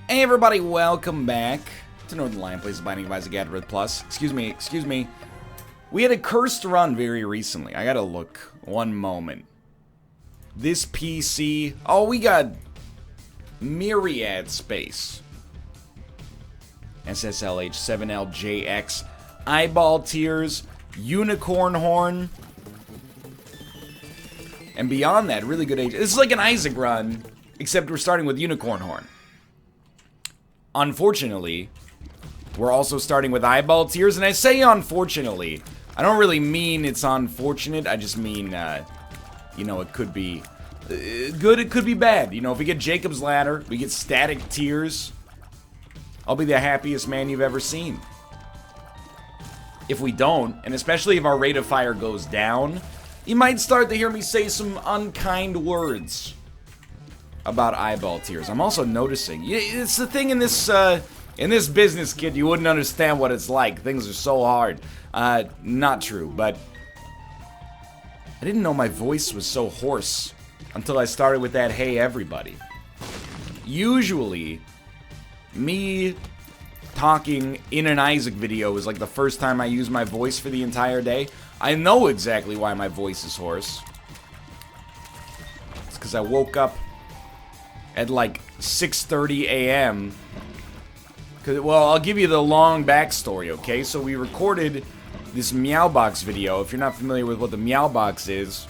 Hey everybody, welcome back to Northernlion Plays the Binding of Isaac AFTERBIRTH Plus. Excuse me. We had a cursed run very recently. I gotta look. One moment. This PC... Oh, we got myriad space. SSLH7LJX. Eyeball tears. Unicorn horn. And beyond that, really good age. This is like an Isaac run, except we're starting with unicorn horn. Unfortunately, we're also starting with eyeball tears, and I say unfortunately. I don't really mean it's unfortunate, I just mean, you know, it could be good, it could be bad. You know, if we get Jacob's Ladder, we get static tears, I'll be the happiest man you've ever seen. If we don't, and especially if our rate of fire goes down, you might start to hear me say some unkind words about eyeball tears. I'm also noticing, it's the thing in this business, kid, you wouldn't understand what it's like. Things are so hard. Not true, but I didn't know my voice was so hoarse until I started with that "Hey everybody." Usually, me talking in an Isaac video is like the first time I use my voice for the entire day. I know exactly why my voice is hoarse. It's because I woke up at like 6:30 a.m. Well, I'll give you the long backstory, okay? So we recorded this Meow Box video. If you're not familiar with what the Meow Box is,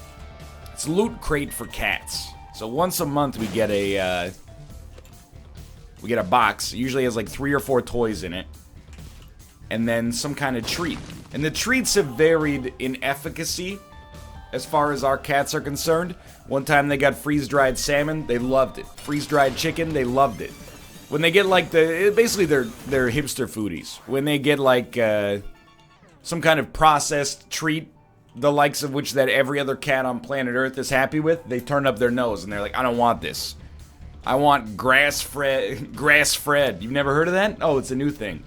it's a loot crate for cats. So once a month we get a box. It usually has like 3 or 4 toys in it, and then some kind of treat. And the treats have varied in efficacy as far as our cats are concerned. One time they got freeze-dried salmon, they loved it. Freeze-dried chicken, they loved it. When they get like basically they're hipster foodies. When they get like some kind of processed treat, the likes of which that every other cat on planet Earth is happy with, they turn up their nose and they're like, I don't want this. I want grass-fed. You've never heard of that? Oh, it's a new thing.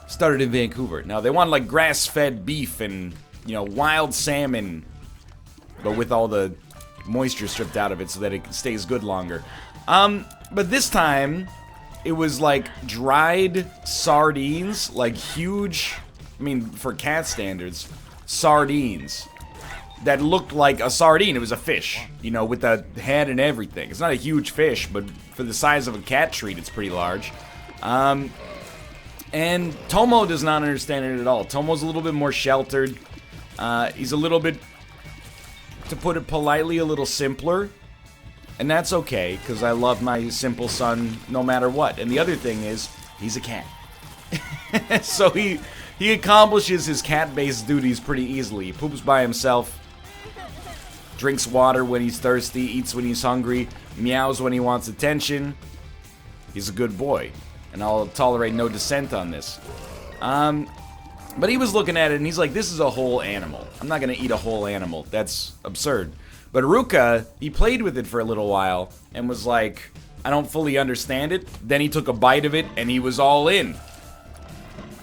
Started in Vancouver. Now they want like grass-fed beef and, you know, wild salmon, but with all the moisture stripped out of it so that it stays good longer. But this time, it was like dried sardines, like huge, I mean, for cat standards, sardines that looked like a sardine. It was a fish, you know, with the head and everything. It's not a huge fish, but for the size of a cat treat, it's pretty large. And Tomo does not understand it at all. Tomo's a little bit more sheltered. He's a little bit, to put it politely, a little simpler. And that's okay, because I love my simple son no matter what. And the other thing is, he's a cat. So he accomplishes his cat-based duties pretty easily. He poops by himself, drinks water when he's thirsty, eats when he's hungry, meows when he wants attention. He's a good boy, and I'll tolerate no dissent on this. But he was looking at it, and he's like, this is a whole animal. I'm not going to eat a whole animal. That's absurd. But Ruka, he played with it for a little while, and was like, I don't fully understand it. Then he took a bite of it, and he was all in.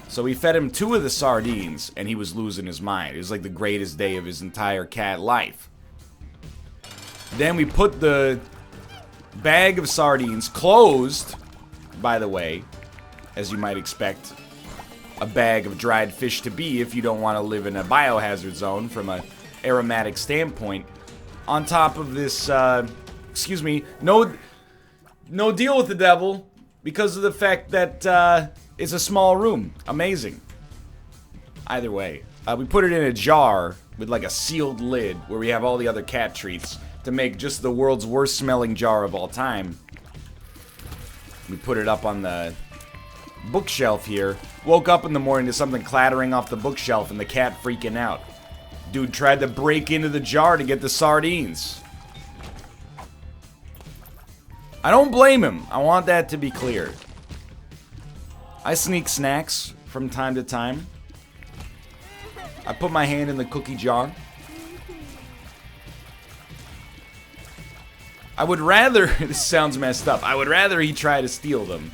So we fed him 2 of the sardines, and he was losing his mind. It was like the greatest day of his entire cat life. Then we put the bag of sardines, closed, by the way, as you might expect a bag of dried fish to be if you don't want to live in a biohazard zone from an aromatic standpoint, on top of this, excuse me, no deal with the devil, because of the fact that it's a small room. Amazing. Either way, we put it in a jar with like a sealed lid where we have all the other cat treats to make just the world's worst smelling jar of all time. We put it up on the bookshelf here. Woke up in the morning to something clattering off the bookshelf and the cat freaking out. Dude tried to break into the jar to get the sardines. I don't blame him. I want that to be clear. I sneak snacks from time to time. I put my hand in the cookie jar. I would rather, this sounds messed up, I would rather he try to steal them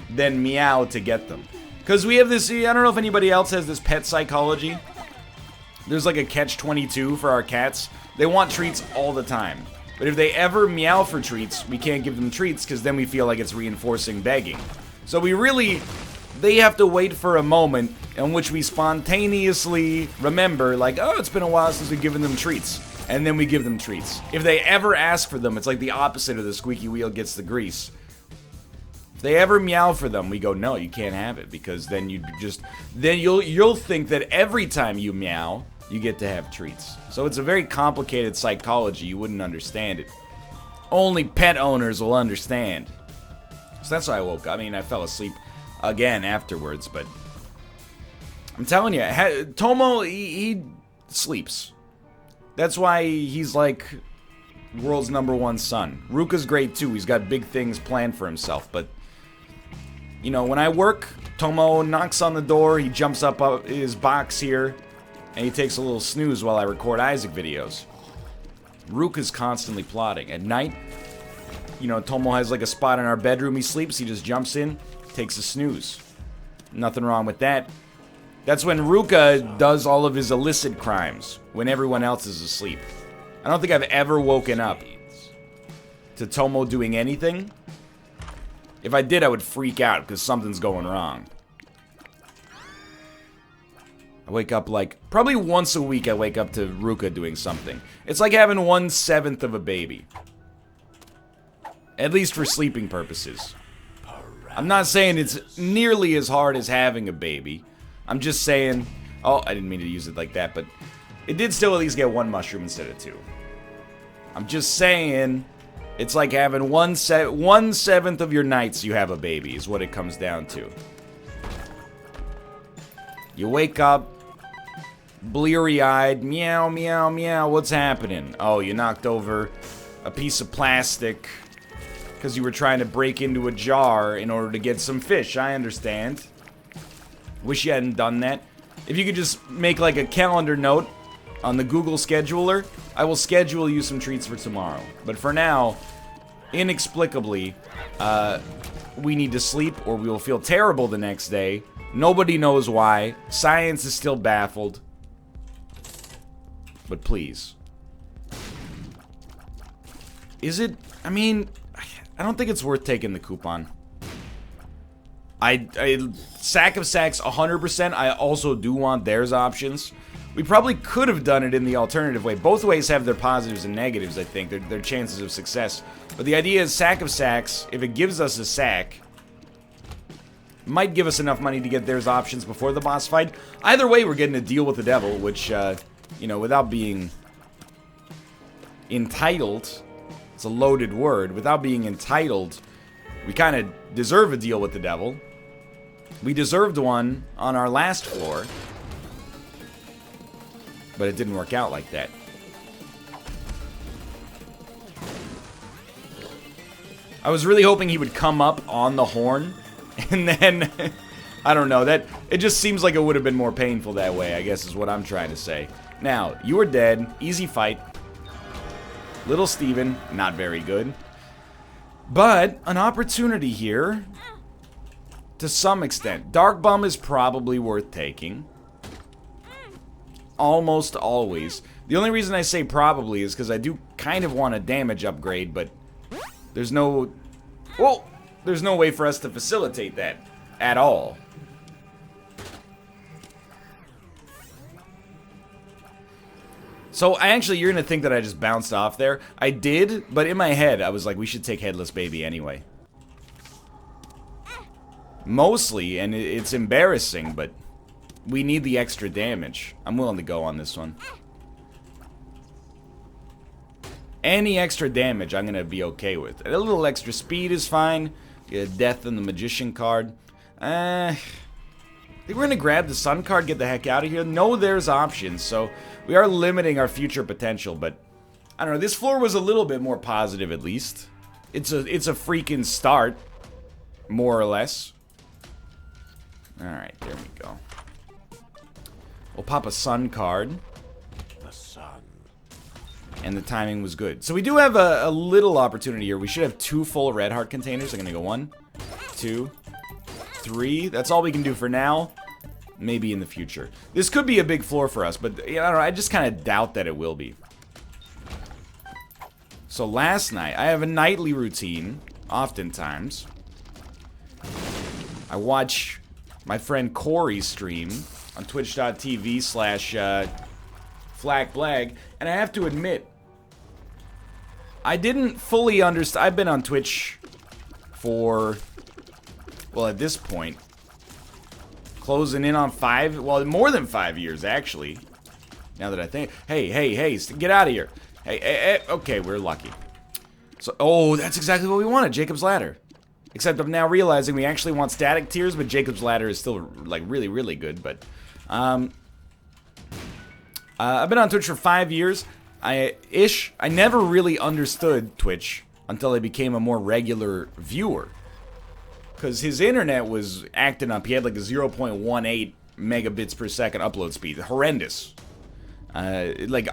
than meow to get them. Because we have this, I don't know if anybody else has this pet psychology. There's like a catch-22 for our cats. They want treats all the time. But if they ever meow for treats, we can't give them treats because then we feel like it's reinforcing begging. So they have to wait for a moment in which we spontaneously remember, like, oh, it's been a while since we've given them treats. And then we give them treats. If they ever ask for them, it's like the opposite of the squeaky wheel gets the grease. If they ever meow for them, we go, no, you can't have it, because then you'll think that every time you meow, you get to have treats. So it's a very complicated psychology. You wouldn't understand it. Only pet owners will understand. So that's why I woke up. I mean, I fell asleep again afterwards, but I'm telling you, Tomo, he sleeps. That's why he's like world's #1 son. Ruka's great too. He's got big things planned for himself, but you know, when I work, Tomo knocks on the door, he jumps up his box here, and he takes a little snooze while I record Isaac videos. Ruka's constantly plotting. At night, you know, Tomo has like a spot in our bedroom he sleeps, he just jumps in, takes a snooze. Nothing wrong with that. That's when Ruka does all of his illicit crimes, when everyone else is asleep. I don't think I've ever woken up to Tomo doing anything. If I did, I would freak out because something's going wrong. I wake up like, probably once a week I wake up to Ruka doing something. It's like having 1/7 of a baby. At least for sleeping purposes. I'm not saying it's nearly as hard as having a baby. I'm just saying, oh, I didn't mean to use it like that, but it did still at least get 1 mushroom instead of 2. I'm just saying, it's like having 1/7 of your nights you have a baby is what it comes down to. You wake up, bleary-eyed, meow, meow, meow, what's happening? Oh, you knocked over a piece of plastic because you were trying to break into a jar in order to get some fish. I understand. Wish you hadn't done that. If you could just make like a calendar note on the Google scheduler, I will schedule you some treats for tomorrow. But for now, inexplicably, we need to sleep or we will feel terrible the next day. Nobody knows why. Science is still baffled. But please. Is it? I mean, I don't think it's worth taking the coupon. Sack of Sacks 100%. I also do want theirs options. We probably could have done it in the alternative way. Both ways have their positives and negatives, I think. Their chances of success. But the idea is Sack of Sacks, if it gives us a sack, might give us enough money to get theirs options before the boss fight. Either way, we're getting a deal with the devil, which, you know, without being entitled, it's a loaded word, without being entitled, we kind of deserve a deal with the devil. We deserved one on our last floor, but it didn't work out like that. I was really hoping he would come up on the horn, and then, I don't know, that it just seems like it would have been more painful that way, I guess is what I'm trying to say. Now, you are dead, easy fight. Little Steven, not very good. But, an opportunity here, to some extent. Dark Bum is probably worth taking. Almost always. The only reason I say probably is because I do kind of want a damage upgrade, but there's no... Well, there's no way for us to facilitate that at all. So, you're going to think that I just bounced off there. I did, but in my head, I was like, we should take Headless Baby anyway. Mostly, and it's embarrassing, but we need the extra damage. I'm willing to go on this one. Any extra damage, I'm going to be okay with. A little extra speed is fine. Get a Death and the Magician card. I think we're going to grab the Sun card, get the heck out of here. No, there's options, so we are limiting our future potential, but I don't know. This floor was a little bit more positive, at least. It's a freaking start, more or less. Alright, there we go. We'll pop a Sun card. The Sun. And the timing was good. So we do have a little opportunity here. We should have 2 full Red Heart containers. I'm going to go 1, 2, 3. That's all we can do for now. Maybe in the future. This could be a big floor for us, but I don't know. I just kind of doubt that it will be. So last night, I have a nightly routine, oftentimes. I watch my friend Corey stream on twitch.tv/FlackBlag, and I have to admit, I didn't fully understand. I've been on Twitch for, well, at this point, closing in on more than 5 years, actually. Now that I think, hey, get out of here. Hey, okay, we're lucky. So, oh, that's exactly what we wanted, Jacob's Ladder. Except I'm now realizing we actually want static tiers, but Jacob's Ladder is still, like, really, really good. But, I've been on Twitch for 5 years. I never really understood Twitch until I became a more regular viewer. Because his internet was acting up. He had, like, a 0.18 megabits per second upload speed. Horrendous. Like,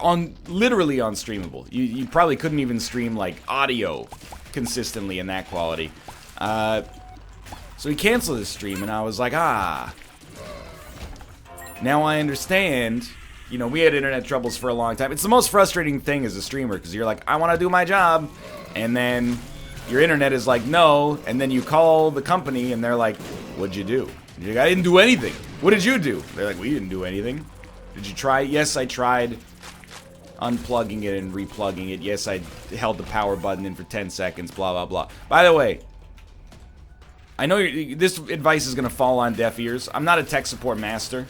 literally unstreamable. You probably couldn't even stream, like, audio consistently in that quality. So he canceled his stream, and I was like, now I understand. You know, we had internet troubles for a long time. It's the most frustrating thing as a streamer, because you're like, I want to do my job, and then your internet is like, no, and then you call the company, and they're like, what'd you do? You're like, I didn't do anything. What did you do? They're like, well, you didn't do anything. Did you try? Yes, I tried unplugging it and replugging it. Yes, I held the power button in for 10 seconds, blah, blah, blah. By the way, I know this advice is going to fall on deaf ears. I'm not a tech support master.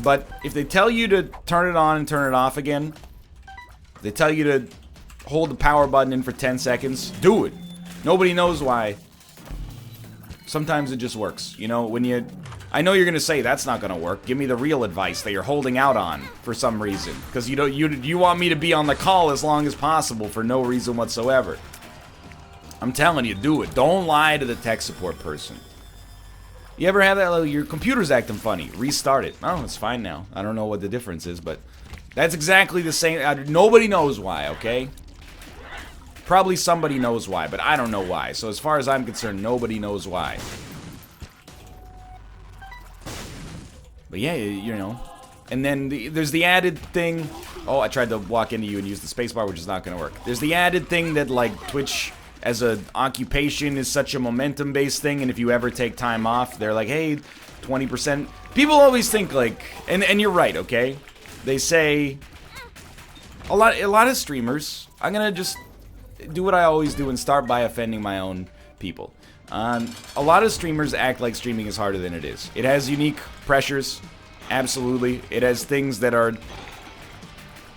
But if they tell you to turn it on and turn it off again, if they tell you to hold the power button in for 10 seconds, do it. Nobody knows why. Sometimes it just works. You know, I know you're going to say that's not going to work. Give me the real advice that you're holding out on for some reason. Because you want me to be on the call as long as possible for no reason whatsoever. I'm telling you, do it. Don't lie to the tech support person. You ever have that, like, your computer's acting funny? Restart it. Oh, it's fine now. I don't know what the difference is, but that's exactly the same. Nobody knows why, okay? Probably somebody knows why, but I don't know why. So as far as I'm concerned, nobody knows why. But yeah, you know. And then there's the added thing. Oh, I tried to walk into you and use the spacebar, which is not going to work. There's the added thing that, like, Twitch as an occupation is such a momentum-based thing, and if you ever take time off, they're like, hey, 20%. People always think, like, and you're right, okay? They say, a lot of streamers, I'm gonna just do what I always do and start by offending my own people. A lot of streamers act like streaming is harder than it is. It has unique pressures, absolutely. It has things that are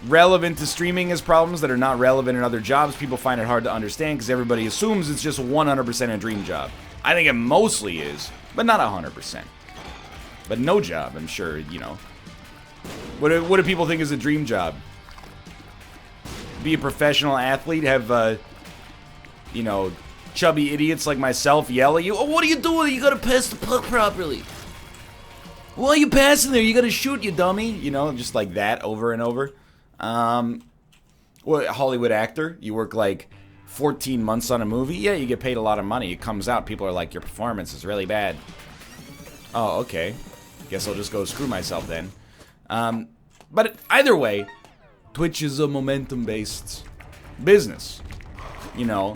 relevant to streaming as problems that are not relevant in other jobs. People find it hard to understand because everybody assumes it's just 100% a dream job. I think it mostly is, but not 100%. But no job, I'm sure, you know. What do people think is a dream job? Be a professional athlete, have, you know, chubby idiots like myself yell at you. Oh, what are you doing? You gotta pass the puck properly. Why are you passing there? You gotta shoot, you dummy. You know, just like that over and over. What, Hollywood actor? You work like 14 months on a movie? Yeah, you get paid a lot of money. It comes out, people are like, your performance is really bad. Oh, okay. Guess I'll just go screw myself then. But either way, Twitch is a momentum-based business. You know,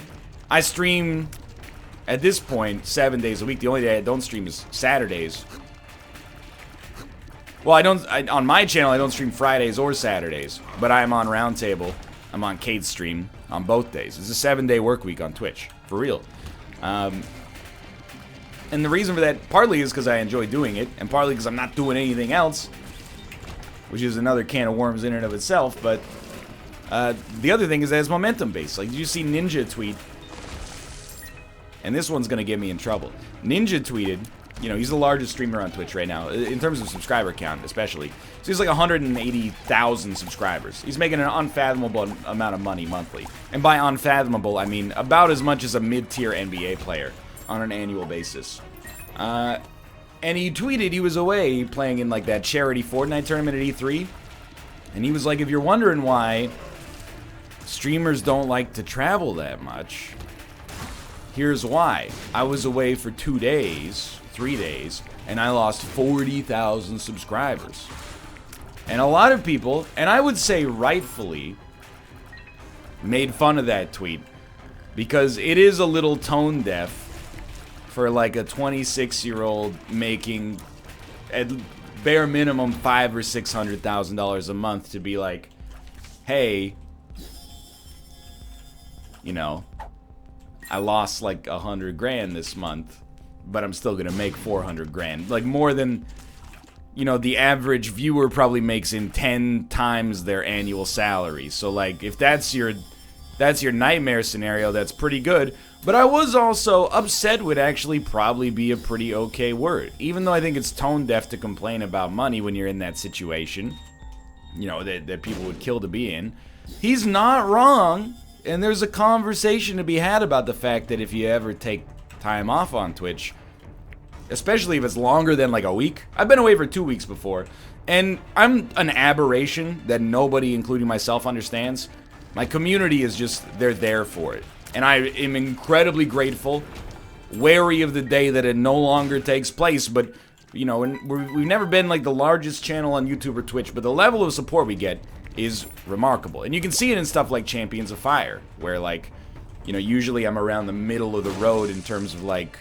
I stream, at this point, 7 days a week. The only day I don't stream is Saturdays. Well, on my channel, I don't stream Fridays or Saturdays, but I'm on Roundtable. I'm on Kate's stream on both days. It's a 7-day work week on Twitch, for real. And the reason for that, partly is because I enjoy doing it, and partly because I'm not doing anything else, which is another can of worms in and of itself, but the other thing is that it's momentum-based. Like, did you see Ninja tweet? And this one's gonna get me in trouble. Ninja tweeted, you know, he's the largest streamer on Twitch right now, in terms of subscriber count, especially. So he's like 180,000 subscribers. He's making an unfathomable amount of money monthly. And by unfathomable, I mean about as much as a mid-tier NBA player on an annual basis. And he tweeted he was away playing in like that charity Fortnite tournament at E3. And he was like, if you're wondering why streamers don't like to travel that much, here's why. I was away for 2 days, 3 days, and I lost 40,000 subscribers. And a lot of people, and I would say rightfully, made fun of that tweet because it is a little tone deaf for like a 26-year-old making at bare minimum $500,000 or $600,000 a month to be like, hey, you know, I lost like $100,000 this month, but I'm still gonna make $400,000, like more than, you know, the average viewer probably makes in 10 times their annual salary. So like, if that's your nightmare scenario, that's pretty good. But I was also upset would actually probably be a pretty okay word, even though I think it's tone deaf to complain about money when you're in that situation, you know, that people would kill to be in. He's not wrong, and there's a conversation to be had about the fact that if you ever take time off on Twitch, especially if it's longer than like a week. I've been away for 2 weeks before, and I'm an aberration that nobody, including myself, understands. My community is just, they're there for it. And I am incredibly grateful, wary of the day that it no longer takes place. But, you know, we've never been like the largest channel on YouTube or Twitch, but the level of support we get is remarkable. And you can see it in stuff like Champions of Fire, where like, you know, usually I'm around the middle of the road in terms of like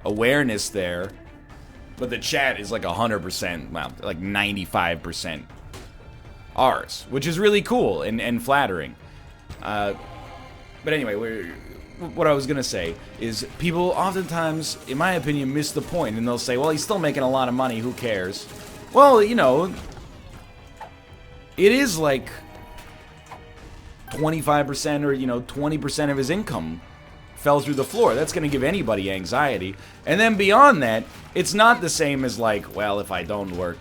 awareness there, but the chat is like 100%, well, like 95% ours, which is really cool and flattering. But anyway, what I was gonna say is people oftentimes, in my opinion, miss the point, and they'll say, well, he's still making a lot of money, who cares? Well, you know, it is like 25% or, you know, 20% of his income fell through the floor. That's going to give anybody anxiety. And then beyond that, it's not the same as like, well, if I don't work,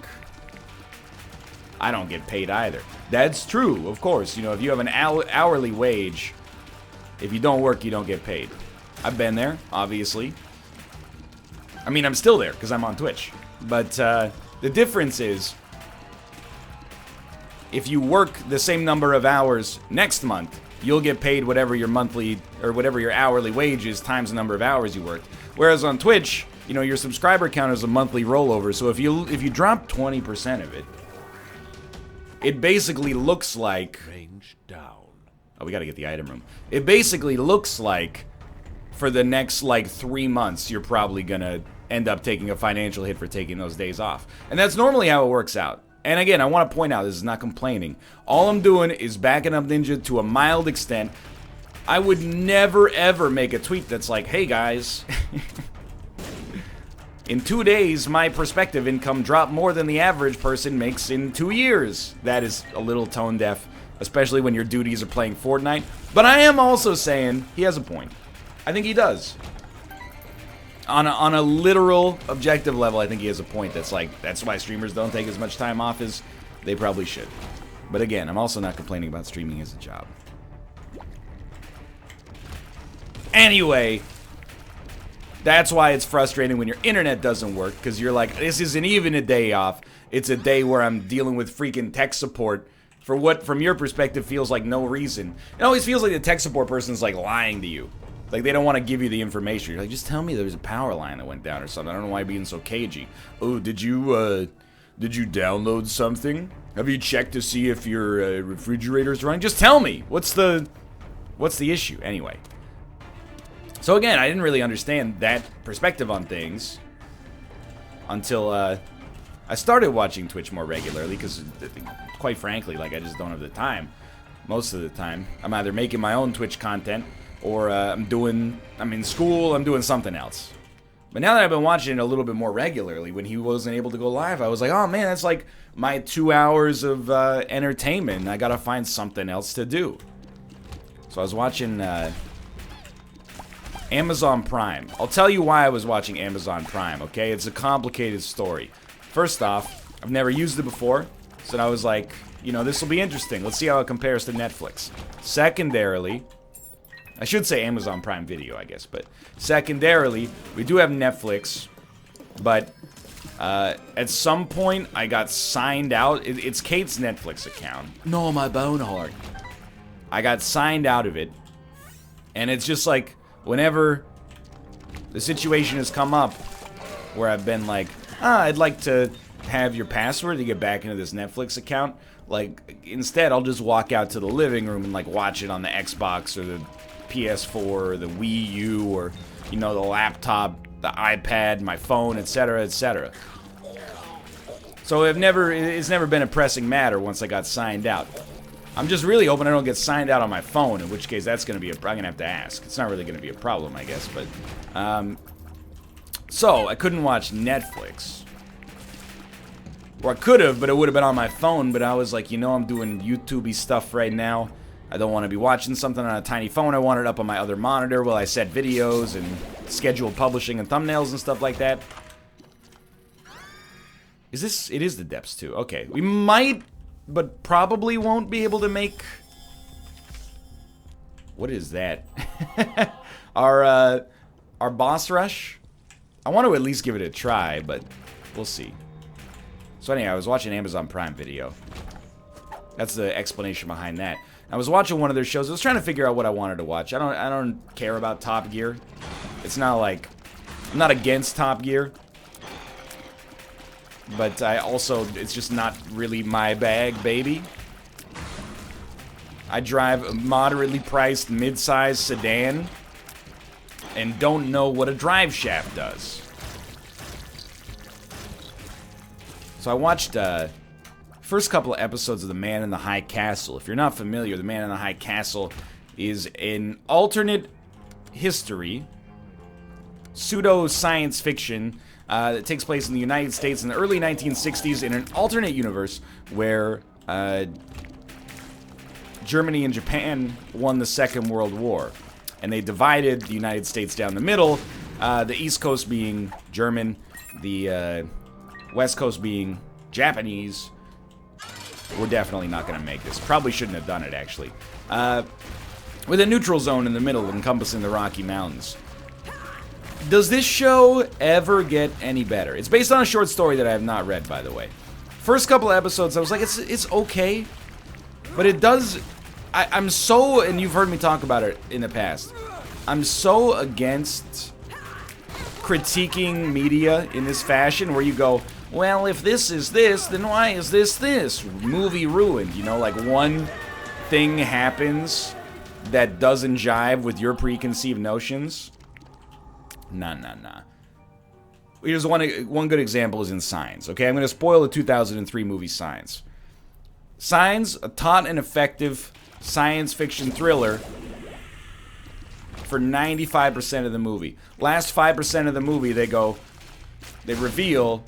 I don't get paid either. That's true, of course. You know, if you have an hourly wage, if you don't work, you don't get paid. I've been there, obviously. I mean, I'm still there because I'm on Twitch. But the difference is, if you work the same number of hours next month, you'll get paid whatever your monthly or whatever your hourly wage is times the number of hours you worked. Whereas on Twitch, you know, your subscriber count is a monthly rollover. So if you drop 20% of it, it basically looks like range down. Oh, we got to get the item room. It basically looks like for the next like 3 months, you're probably gonna end up taking a financial hit for taking those days off. And that's normally how it works out. And again, I want to point out, this is not complaining. All I'm doing is backing up Ninja to a mild extent. I would never, ever make a tweet that's like, hey guys, in 2 days, my prospective income dropped more than the average person makes in 2 years. That is a little tone deaf, especially when your duties are playing Fortnite. But I am also saying, he has a point. I think he does. On a literal, objective level, I think he has a point that's like, that's why streamers don't take as much time off as they probably should. But again, I'm also not complaining about streaming as a job. Anyway, that's why it's frustrating when your internet doesn't work, because you're like, this isn't even a day off. It's a day where I'm dealing with freaking tech support for what, from your perspective, feels like no reason. It always feels like the tech support person's like lying to you. Like, they don't want to give you the information. You're like, just tell me there was a power line that went down or something. I don't know why you're being so cagey. Oh, did you download something? Have you checked to see if your refrigerator's running? Just tell me. What's the issue? Anyway. So again, I didn't really understand that perspective on things until I started watching Twitch more regularly, because quite frankly, like, I just don't have the time. Most of the time, I'm either making my own Twitch content, or I'm in school, I'm doing something else. But now that I've been watching it a little bit more regularly, when he wasn't able to go live, I was like, oh man, that's like my 2 hours of entertainment. I gotta find something else to do. So I was watching Amazon Prime. I'll tell you why I was watching Amazon Prime, okay? It's a complicated story. First off, I've never used it before, so I was like, you know, this will be interesting. Let's see how it compares to Netflix. Secondarily, I should say Amazon Prime Video, I guess, but secondarily, we do have Netflix, but at some point, I got signed out. It's Kate's Netflix account. No, my bone heart. I got signed out of it, and it's just like, whenever the situation has come up where I've been like, I'd like to have your password to get back into this Netflix account, Like, instead, I'll just walk out to the living room and, like, watch it on the Xbox or the PS4 or the Wii U or, you know, the laptop, the iPad, my phone, etc., etc. So it's never been a pressing matter once I got signed out. I'm just really hoping I don't get signed out on my phone, in which case that's going to be I'm going to have to ask. It's not really going to be a problem, I guess, but... So, I couldn't watch Netflix. Or I could have, but it would have been on my phone, but I was like, you know, I'm doing YouTube-y stuff right now. I don't want to be watching something on a tiny phone. I want it up on my other monitor while I set videos and schedule publishing and thumbnails and stuff like that. Is this... It is the depths, too. Okay. We might, but probably won't be able to make... What is that? Our boss rush? I want to at least give it a try, but we'll see. So anyway, I was watching Amazon Prime Video. That's the explanation behind that. I was watching one of their shows. I was trying to figure out what I wanted to watch. I don't care about Top Gear. It's not like... I'm not against Top Gear. But I also... It's just not really my bag, baby. I drive a moderately priced mid-size sedan and don't know what a drive shaft does. So I watched first couple of episodes of The Man in the High Castle. If you're not familiar, The Man in the High Castle is an alternate history, pseudo-science fiction that takes place in the United States in the early 1960s in an alternate universe where Germany and Japan won the Second World War. And they divided the United States down the middle, the East Coast being German, the West Coast being Japanese. We're definitely not going to make this. Probably shouldn't have done it, actually. With a neutral zone in the middle encompassing the Rocky Mountains. Does this show ever get any better? It's based on a short story that I have not read, by the way. First couple of episodes, I was like, it's okay. But it does... I'm so, and you've heard me talk about it in the past, I'm so against critiquing media in this fashion where you go, well, if this is this, then why is this this? Movie ruined, you know, like one thing happens that doesn't jive with your preconceived notions. Nah. Here's one good example is in Signs, okay? I'm going to spoil the 2003 movie Signs. Signs, a taut and effective science fiction thriller for 95% of the movie. Last 5% of the movie, they reveal,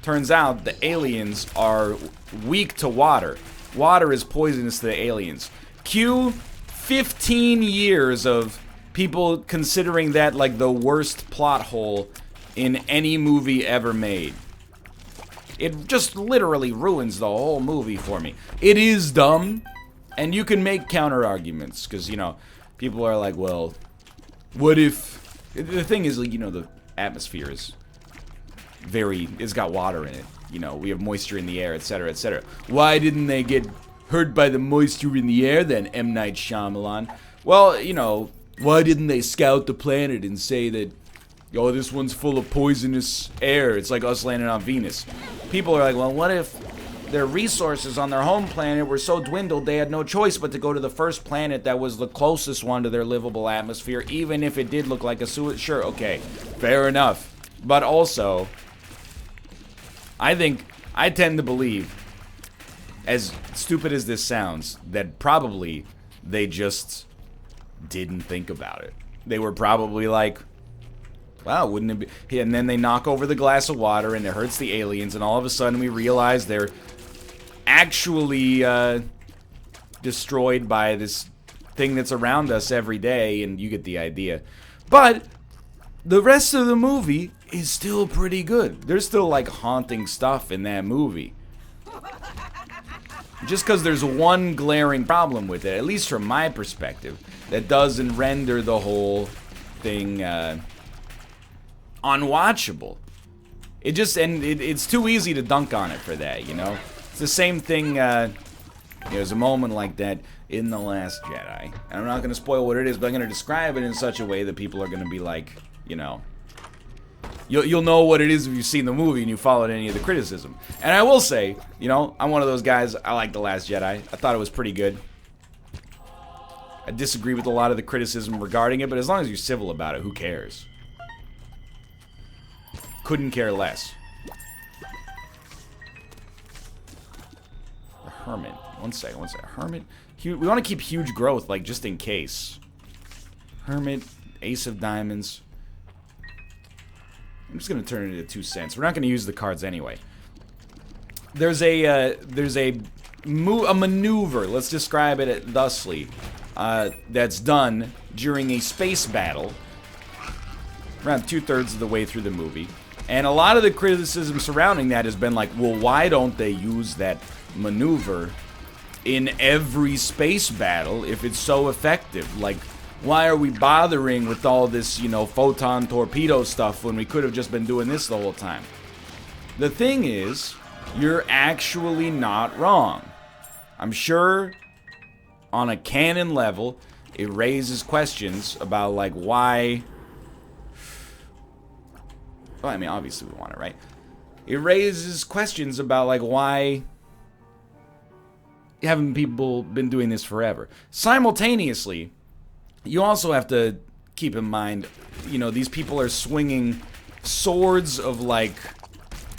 turns out the aliens are weak to water. Water is poisonous to the aliens. Cue 15 years of people considering that like the worst plot hole in any movie ever made. It just literally ruins the whole movie for me. It is dumb. And you can make counter-arguments, because, you know, people are like, well, what if... The thing is, like, you know, the atmosphere is it's got water in it. You know, we have moisture in the air, etc., etc. Why didn't they get hurt by the moisture in the air, then, M. Night Shyamalan? Well, you know, why didn't they scout the planet and say that, oh, this one's full of poisonous air, it's like us landing on Venus? People are like, well, what if... their resources on their home planet were so dwindled they had no choice but to go to the first planet that was the closest one to their livable atmosphere, even if it did look like a suicide. Sure, okay, fair enough. But also, I tend to believe, as stupid as this sounds, that probably they just didn't think about it. They were probably like, wow, wouldn't it be... And then they knock over the glass of water and it hurts the aliens, and all of a sudden we realize they're actually destroyed by this thing that's around us every day, and you get the idea. But the rest of the movie is still pretty good. There's still like haunting stuff in that movie. Just because there's one glaring problem with it, at least from my perspective, that doesn't render the whole thing unwatchable. It's too easy to dunk on it for that, you know? It's the same thing, there's a moment like that in The Last Jedi. I'm not going to spoil what it is, but I'm going to describe it in such a way that people are going to be like, you know, You'll know what it is if you've seen the movie and you followed any of the criticism. And I will say, you know, I'm one of those guys. I like The Last Jedi. I thought it was pretty good. I disagree with a lot of the criticism regarding it, but as long as you're civil about it, who cares? Couldn't care less. The Hermit. One second. Hermit. We want to keep huge growth, like, just in case. Hermit. Ace of Diamonds. I'm just going to turn it into 2 cents. We're not going to use the cards anyway. There's a maneuver, let's describe it thusly, that's done during a space battle, around 2/3 of the way through the movie. And a lot of the criticism surrounding that has been like, well, why don't they use that maneuver in every space battle if it's so effective? Like, why are we bothering with all this, you know, photon torpedo stuff when we could have just been doing this the whole time? The thing is, you're actually not wrong. I'm sure on a canon level, it raises questions about, like, why... Well, I mean, obviously we want it, right? It raises questions about, like, why haven't people been doing this forever? Simultaneously, you also have to keep in mind, you know, these people are swinging swords of, like,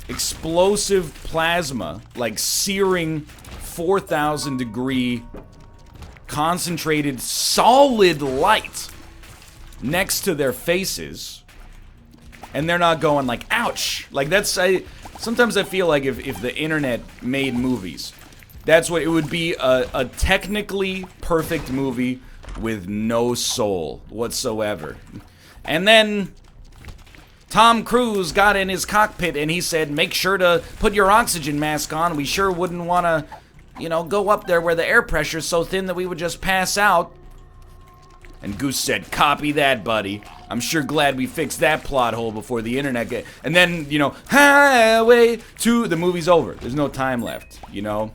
explosive plasma, like searing 4,000 degree concentrated solid light next to their faces, and they're not going like, ouch. Like, that's, sometimes I feel like if the internet made movies, that's what it would be, a technically perfect movie with no soul whatsoever. And then Tom Cruise got in his cockpit and he said, make sure to put your oxygen mask on. We sure wouldn't want to, you know, go up there where the air pressure's so thin that we would just pass out. And Goose said, copy that, buddy. I'm sure glad we fixed that plot hole before the internet get... And then, you know, highway to... The movie's over. There's no time left, you know?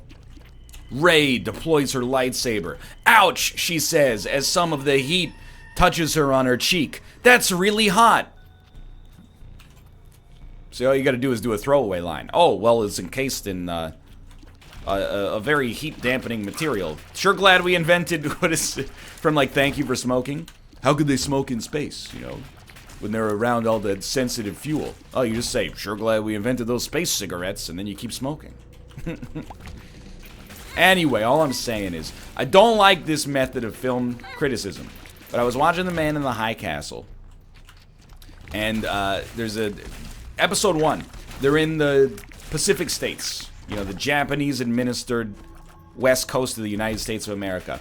Rey deploys her lightsaber. Ouch, she says, as some of the heat touches her on her cheek. That's really hot. So all you gotta do is do a throwaway line. Oh, well, it's encased in a very heat-dampening material. Sure glad we invented what is from, like, Thank You for Smoking. How could they smoke in space, you know, when they're around all that sensitive fuel? Oh, you just say, sure glad we invented those space cigarettes, and then you keep smoking. Anyway, all I'm saying is, I don't like this method of film criticism, but I was watching The Man in the High Castle, and there's a... Episode 1, they're in the Pacific States, you know, the Japanese-administered west coast of the United States of America.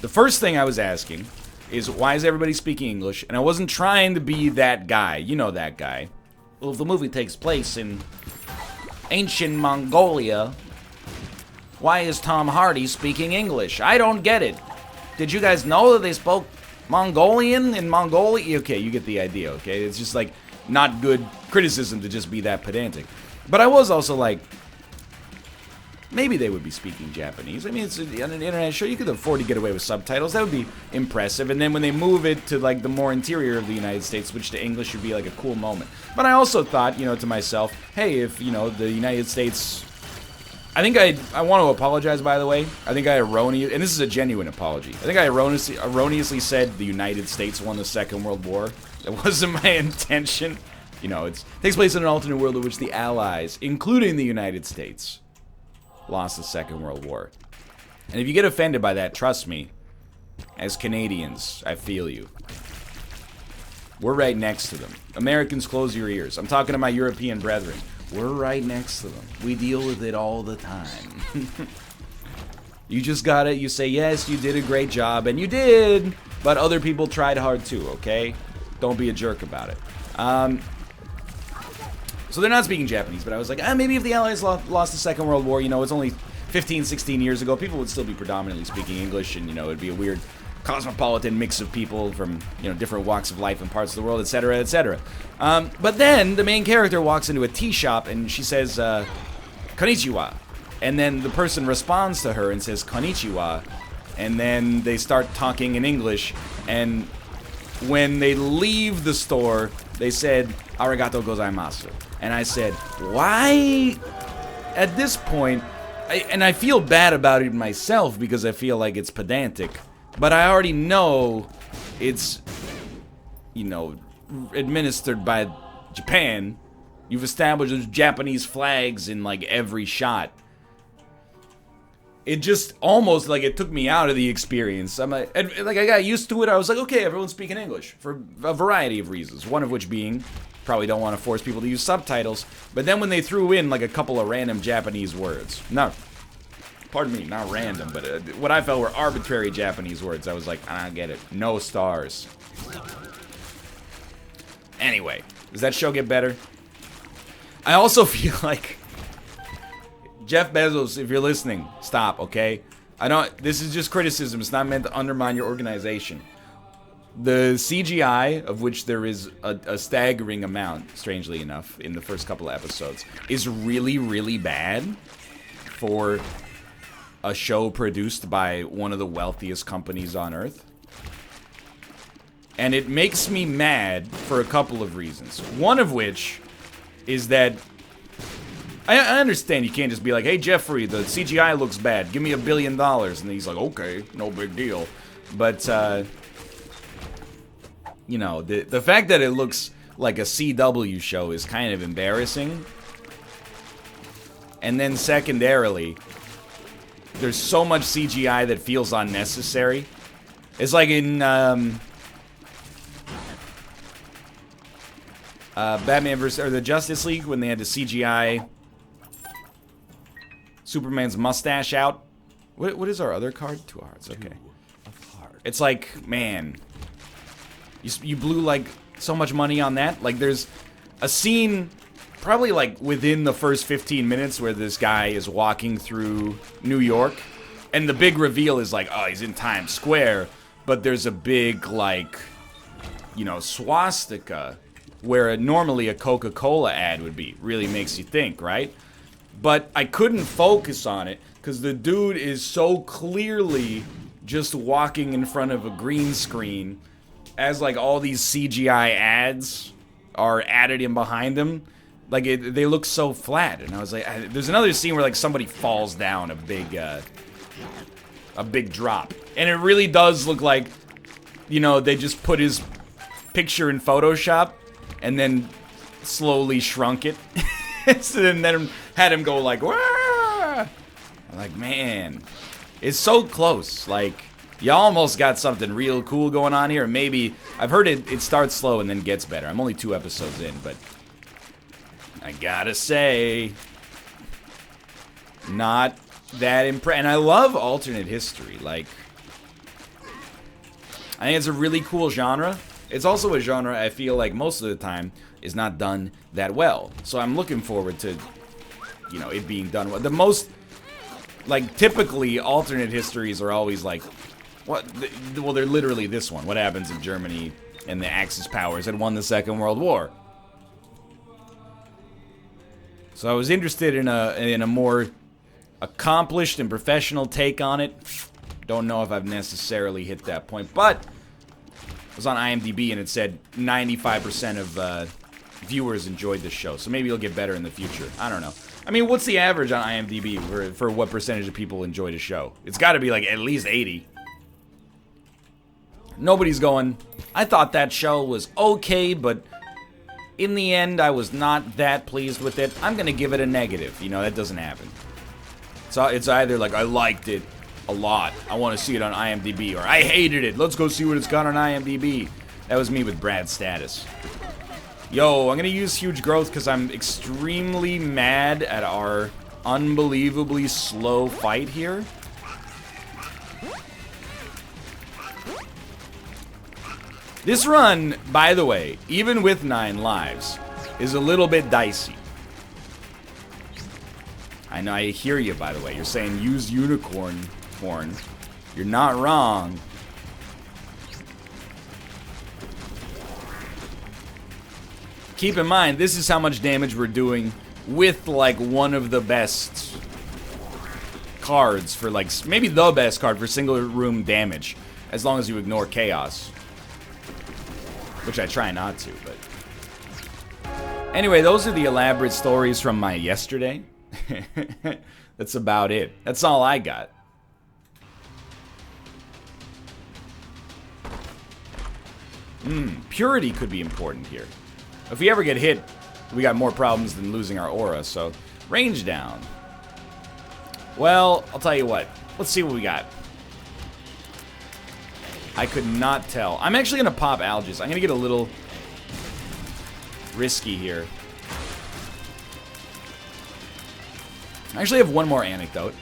The first thing I was asking is, why is everybody speaking English? And I wasn't trying to be that guy. You know that guy. Well, if the movie takes place in ancient Mongolia, why is Tom Hardy speaking English? I don't get it. Did you guys know that they spoke Mongolian in Mongolia? Okay, you get the idea, okay? It's just, like, not good criticism to just be that pedantic. But I was also like, maybe they would be speaking Japanese. I mean, it's on an internet show. You could afford to get away with subtitles. That would be impressive. And then when they move it to, like, the more interior of the United States, switch to English would be, like, a cool moment. But I also thought, you know, to myself, hey, if, you know, the United States... I think I want to apologize, by the way. I think I erroneously... And this is a genuine apology. I think I erroneously said the United States won the Second World War. That wasn't my intention. You know, it takes place in an alternate world in which the Allies, including the United States, lost the Second World War. And if you get offended by that, trust me, as Canadians, I feel you. We're right next to them. Americans, close your ears. I'm talking to my European brethren. We're right next to them. We deal with it all the time. You just gotta, you say, yes, you did a great job, and you did, but other people tried hard too, okay? Don't be a jerk about it. So they're not speaking Japanese, but I was like, maybe if the Allies lost the Second World War, you know, it's only 15, 16 years ago, people would still be predominantly speaking English, and, you know, it'd be a weird cosmopolitan mix of people from, you know, different walks of life and parts of the world, etc., etc. But then the main character walks into a tea shop and she says, konnichiwa. And then the person responds to her and says, konnichiwa. And then they start talking in English, and when they leave the store, they said, arigato gozaimasu. And I said, why? At this point, and I feel bad about it myself because I feel like it's pedantic, but I already know it's, you know, administered by Japan. You've established those Japanese flags in, like, every shot. It just almost, like, it took me out of the experience. I'm like, I got used to it. I was like, okay, everyone's speaking English for a variety of reasons. One of which being, probably don't want to force people to use subtitles. But then when they threw in, like, a couple of random Japanese words. No, pardon me, not random, but what I felt were arbitrary Japanese words. I was like, I get it. No stars. Anyway, does that show get better? I also feel like Jeff Bezos, if you're listening, stop, okay? This is just criticism. It's not meant to undermine your organization. The CGI, of which there is a staggering amount, strangely enough, in the first couple of episodes, is really, really bad for a show produced by one of the wealthiest companies on Earth. And it makes me mad for a couple of reasons. One of which is that I understand you can't just be like, hey, Jeffrey, the CGI looks bad. Give me $1 billion. And he's like, okay, no big deal. But, you know, the fact that it looks like a CW show is kind of embarrassing. And then secondarily, there's so much CGI that feels unnecessary. It's like in, Batman vs. or the Justice League when they had the CGI Superman's mustache out. What is our other card? 2 hearts. Okay. It's like, man, you blew like so much money on that. Like there's a scene probably like within the first 15 minutes where this guy is walking through New York and the big reveal is like, oh, he's in Times Square, but there's a big like, you know, swastika where normally a Coca-Cola ad would be. Really makes you think, right? But I couldn't focus on it because the dude is so clearly just walking in front of a green screen as like all these CGI ads are added in behind him. Like they look so flat, and I was like, there's another scene where like somebody falls down a big drop, and it really does look like, you know, they just put his picture in Photoshop and then slowly shrunk it. And then had him go like, wah! I'm like, man, it's so close. Like, you almost got something real cool going on here. Maybe, I've heard it starts slow and then gets better. I'm only 2 episodes in, but I gotta say, not that impressed. And I love alternate history. Like, I think it's a really cool genre. It's also a genre I feel like most of the time is not done that well. So I'm looking forward to, you know, it being done well. The most, like, typically alternate histories are always like, what? Well, they're literally this one. What happens if Germany and the Axis powers had won the Second World War? So I was interested in a more accomplished and professional take on it. Don't know if I've necessarily hit that point, but I was on IMDb and it said 95% of viewers enjoyed the show, so maybe it'll get better in the future. I don't know. I mean, what's the average on IMDb for what percentage of people enjoyed a show? It's got to be like at least 80. Nobody's going, I thought that show was okay, but in the end, I was not that pleased with it. I'm going to give it a negative. You know, that doesn't happen. So it's either like, I liked it a lot, I want to see it on IMDb, or I hated it, let's go see what it's got on IMDb. That was me with Brad's status. Yo, I'm going to use huge growth because I'm extremely mad at our unbelievably slow fight here. This run, by the way, even with 9 lives, is a little bit dicey. I know, I hear you, by the way. You're saying use unicorn horn. You're not wrong. Keep in mind, this is how much damage we're doing with, like, one of the best cards for, like, maybe the best card for single room damage, as long as you ignore chaos. which I try not to, but... Anyway, those are the elaborate stories from my yesterday. That's about it. That's all I got. Purity could be important here. If we ever get hit, we got more problems than losing our aura, so... Range down. Well, I'll tell you what. Let's see what we got. I could not tell. I'm actually going to pop Algis. I'm going to get a little risky here. I actually have one more anecdote,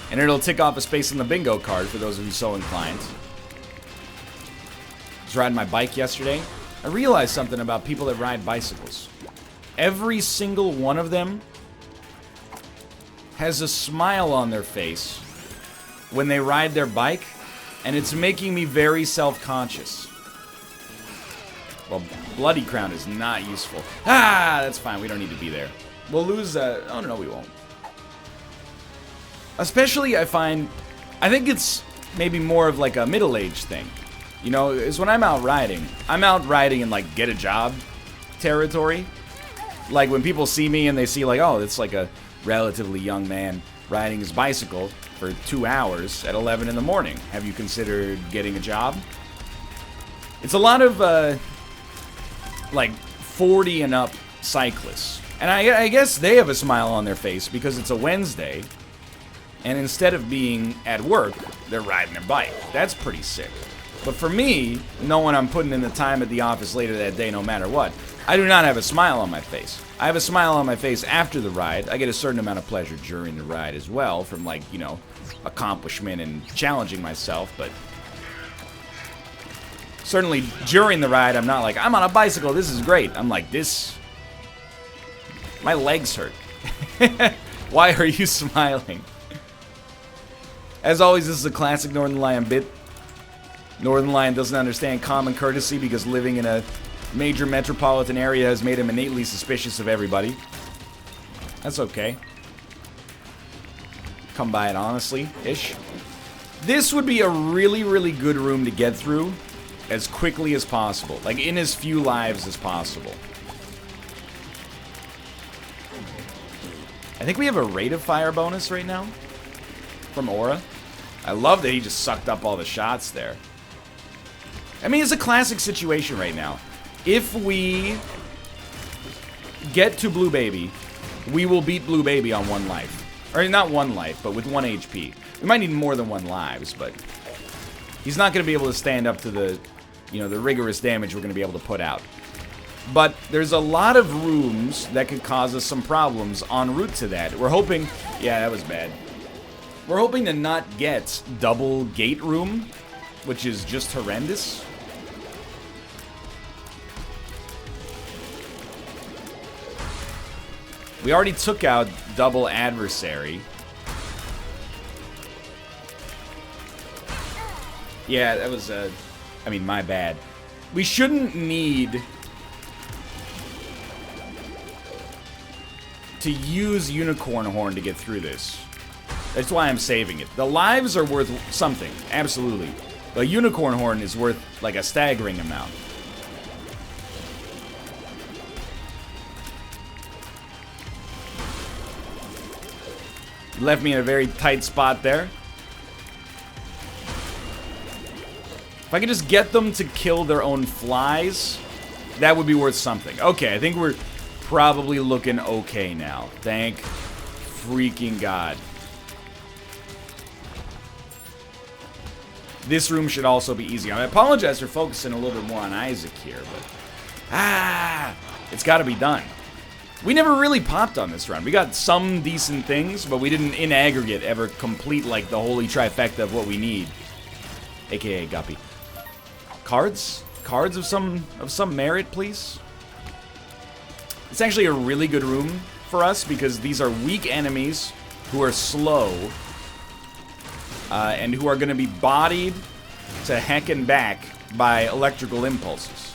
and it'll tick off a space in the bingo card for those of you so inclined. I was riding my bike yesterday. I realized something about people that ride bicycles. Every single one of them has a smile on their face when they ride their bike, and it's making me very self-conscious. Well, Bloody Crown is not useful. Ah, that's fine. We don't need to be there. We'll lose... oh, no, we won't. Especially, I think it's maybe more of like a middle-aged thing. You know, is when I'm out riding in like get a job territory. Like when people see me and they see like, oh, it's like a relatively young man riding his bicycle for 2 hours at 11 in the morning. Have you considered getting a job? It's a lot of like 40 and up cyclists. And I guess they have a smile on their face because it's a Wednesday. And instead of being at work, they're riding their bike. That's pretty sick. But for me, knowing I'm putting in the time at the office later that day no matter what, I do not have a smile on my face. I have a smile on my face after the ride. I get a certain amount of pleasure during the ride as well from, like, you know, accomplishment and challenging myself, but certainly during the ride, I'm not like, I'm on a bicycle, this is great. I'm like, this... My legs hurt. Why are you smiling? As always, this is a classic Northernlion bit. Northernlion doesn't understand common courtesy because living in a major metropolitan area has made him innately suspicious of everybody. That's okay. Come by it honestly-ish. This would be a really, really good room to get through as quickly as possible. Like, in as few lives as possible. I think we have a rate of fire bonus right now from Aura. I love that he just sucked up all the shots there. I mean, it's a classic situation right now. If we get to Blue Baby, we will beat Blue Baby on 1 life. Or not 1 life, but with 1 HP. We might need more than 1 lives, but he's not going to be able to stand up to the, you know, the rigorous damage we're going to be able to put out. But there's a lot of rooms that could cause us some problems en route to that. We're hoping... Yeah, that was bad. We're hoping to not get double gate room, which is just horrendous. We already took out double adversary. Yeah, that was, I mean, my bad. We shouldn't need to use Unicorn Horn to get through this. That's why I'm saving it. The lives are worth something, absolutely. But Unicorn Horn is worth, like, a staggering amount. Left me in a very tight spot there. If I could just get them to kill their own flies, that would be worth something. Okay, I think we're probably looking okay now. Thank freaking God. This room should also be easy. I apologize for focusing a little bit more on Isaac here, but... it's got to be done. We never really popped on this run. We got some decent things, but we didn't, in aggregate, ever complete, like, the holy trifecta of what we need. AKA Guppy. Cards? Cards of some merit, please? It's actually a really good room for us, because these are weak enemies who are slow, and who are going to be bodied to heck and back by electrical impulses.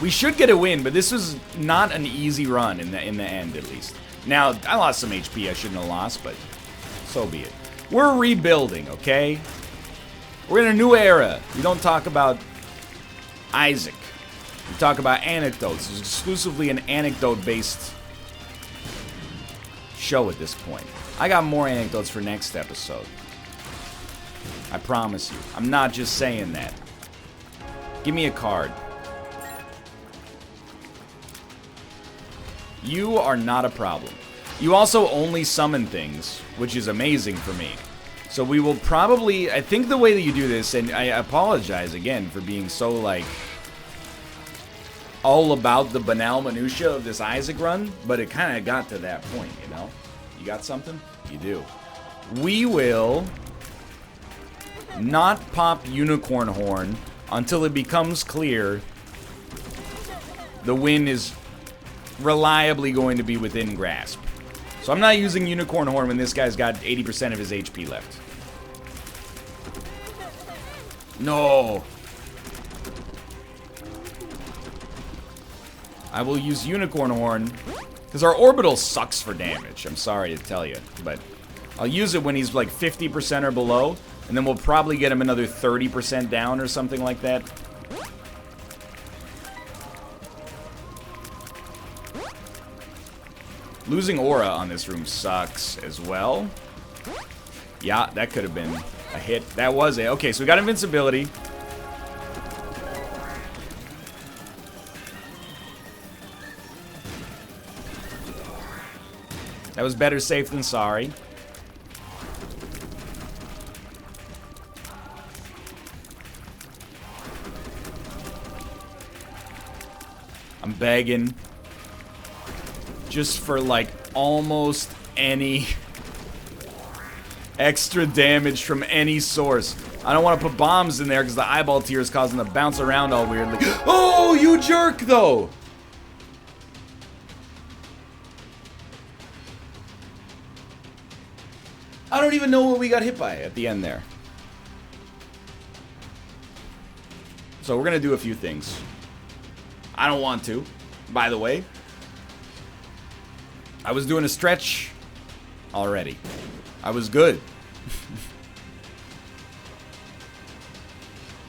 We should get a win, but this was not an easy run in the end, at least. Now, I lost some HP I shouldn't have lost, but so be it. We're rebuilding, okay? We're in a new era. We don't talk about Isaac. We talk about anecdotes. It's exclusively an anecdote-based show at this point. I got more anecdotes for next episode. I promise you. I'm not just saying that. Give me a card. You are not a problem. You also only summon things, which is amazing for me. So we will probably... I think the way that you do this, and I apologize again for being so, like, all about the banal minutia of this Isaac run, but it kind of got to that point, you know? You got something? You do. We will not pop Unicorn Horn until it becomes clear the win is reliably going to be within grasp. So I'm not using Unicorn Horn when this guy's got 80% of his HP left. No! I will use Unicorn Horn because our orbital sucks for damage. I'm sorry to tell you, but I'll use it when he's like 50% or below, and then we'll probably get him another 30% down or something like that. Losing aura on this room sucks as well. Yeah, that could have been a hit. That was it. Okay, so we got invincibility. That was better safe than sorry. I'm begging just for like almost any extra damage from any source. I don't want to put bombs in there because the eyeball tear is causing them to bounce around all weirdly. Oh, you jerk though! I don't even know what we got hit by at the end there. So we're gonna do a few things. I don't want to, by the way. I was doing a stretch already. I was good.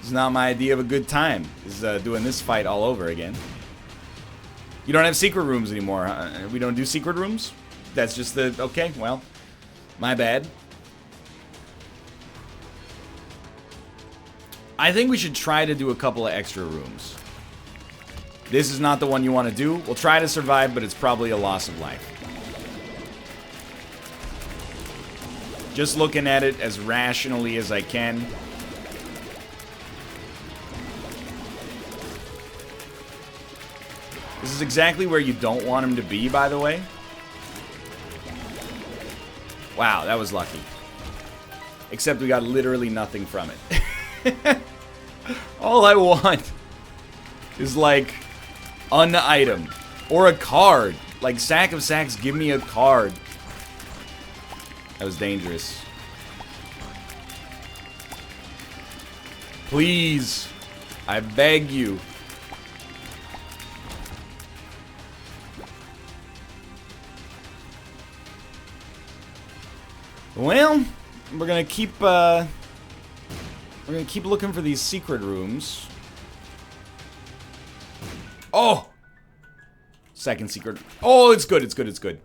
It's not my idea of a good time, is doing this fight all over again. You don't have secret rooms anymore, huh? We don't do secret rooms? That's just the... Okay, well, my bad. I think we should try to do a couple of extra rooms. This is not the one you want to do. We'll try to survive, but it's probably a loss of life. Just looking at it as rationally as I can. This is exactly where you don't want him to be, by the way. Wow, that was lucky. Except we got literally nothing from it. All I want is like an item or a card. Like Sack of Sacks, give me a card. That was dangerous. Please, I beg you. Well, we're gonna keep looking for these secret rooms. Oh! Second secret. Oh, it's good, it's good, it's good.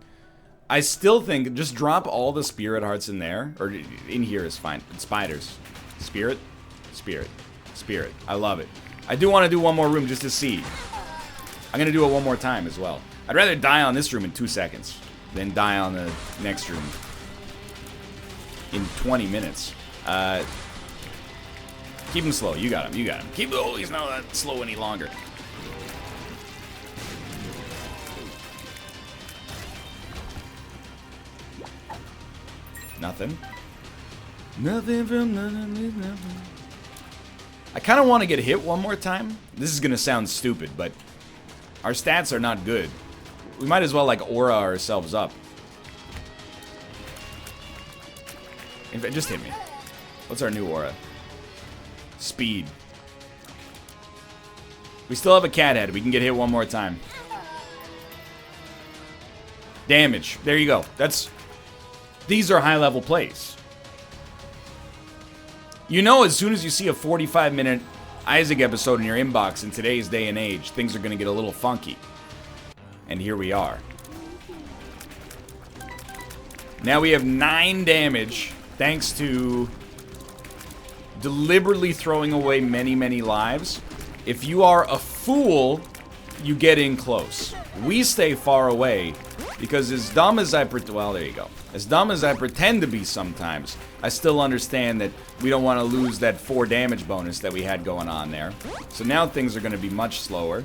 I still think just drop all the spirit hearts in there. Or in here is fine. It's spiders. Spirit? Spirit. Spirit. I love it. I do want to do one more room just to see. I'm going to do it one more time as well. I'd rather die on this room in 2 seconds than die on the next room in 20 minutes. Keep him slow. You got him. You got him. Keep. Oh, he's not that slow any longer. Nothing. Nothing from nothing. Nothing. I kind of want to get hit one more time. This is going to sound stupid, but our stats are not good. We might as well, like, aura ourselves up. In fact, just hit me. What's our new aura? Speed. We still have a cat head. We can get hit one more time. Damage. There you go. These are high-level plays. You know, as soon as you see a 45-minute Isaac episode in your inbox in today's day and age, things are going to get a little funky. And here we are. Now we have 9 damage, thanks to deliberately throwing away many, many lives. If you are a fool, you get in close. We stay far away, because as dumb as well, there you go. As dumb as I pretend to be sometimes, I still understand that we don't want to lose that 4 damage bonus that we had going on there. So now things are going to be much slower.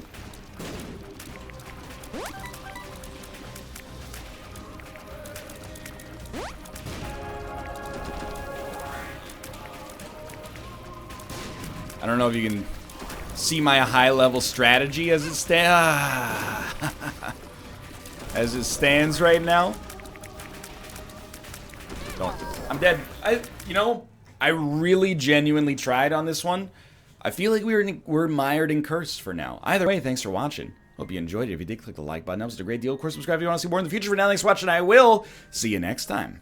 I don't know if you can see my high-level strategy as it stands right now. Don't. I'm dead. I really genuinely tried on this one. I feel like we're mired and cursed for now. Either way, thanks for watching. Hope you enjoyed it. If you did, click the like button. That was a great deal. Of course, subscribe if you want to see more in the future. For now, thanks for watching. I will see you next time.